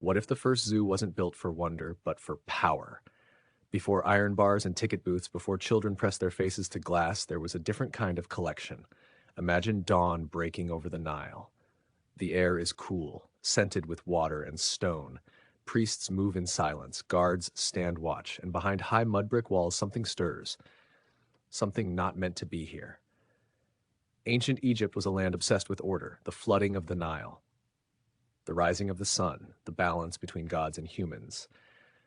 What if the first zoo wasn't built for wonder, but for power? Before iron bars and ticket booths, before children pressed their faces to glass, there was a different kind of collection. Imagine dawn breaking over the Nile. The air is cool, scented with water and stone. Priests move in silence, guards stand watch, and behind high mud brick walls something stirs, something not meant to be here. Ancient Egypt was a land obsessed with order, the flooding of the Nile, the rising of the sun, the balance between gods and humans.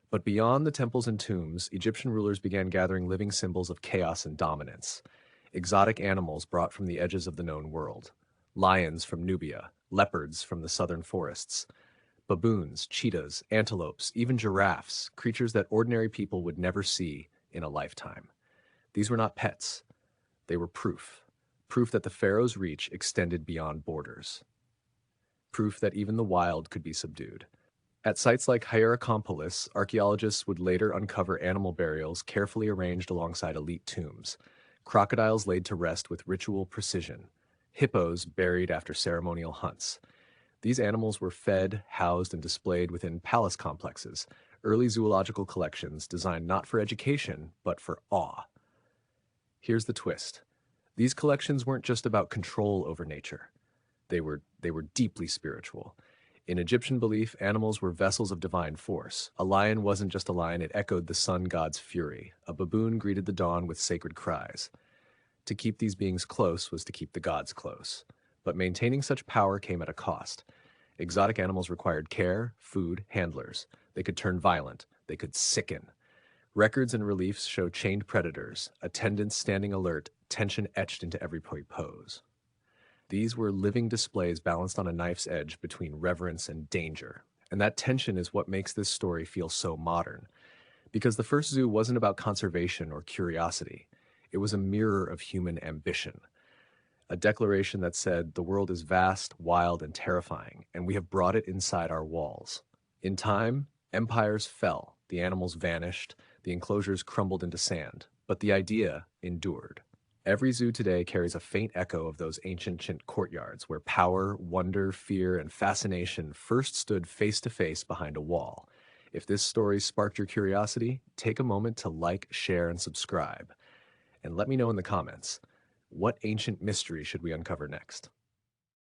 But beyond the temples and tombs, Egyptian rulers began gathering living symbols of chaos and dominance. Exotic animals brought from the edges of the known world. Lions from Nubia, leopards from the southern forests, baboons, cheetahs, antelopes, even giraffes, creatures that ordinary people would never see in a lifetime. These were not pets. They were proof. Proof that the pharaoh's reach extended beyond borders. Proof that even the wild could be subdued. At sites like Hierakonpolis, archaeologists would later uncover animal burials carefully arranged alongside elite tombs, crocodiles laid to rest with ritual precision, hippos buried after ceremonial hunts. These animals were fed, housed, and displayed within palace complexes, early zoological collections designed not for education, but for awe. Here's the twist. These collections weren't just about control over nature. They were deeply spiritual. In Egyptian belief, animals were vessels of divine force. A lion wasn't just a lion, it echoed the sun god's fury. A baboon greeted the dawn with sacred cries. To keep these beings close was to keep the gods close. But maintaining such power came at a cost. Exotic animals required care, food, handlers. They could turn violent. They could sicken. Records and reliefs show chained predators, attendants standing alert, tension etched into every pose. These were living displays balanced on a knife's edge between reverence and danger. And that tension is what makes this story feel so modern. Because the first zoo wasn't about conservation or curiosity. It was a mirror of human ambition. A declaration that said, the world is vast, wild, and terrifying, and we have brought it inside our walls. In time, empires fell, the animals vanished, the enclosures crumbled into sand, but the idea endured. Every zoo today carries a faint echo of those ancient courtyards where power, wonder, fear, and fascination first stood face to face behind a wall. If this story sparked your curiosity, take a moment to like, share, and subscribe. And let me know in the comments, what ancient mystery should we uncover next?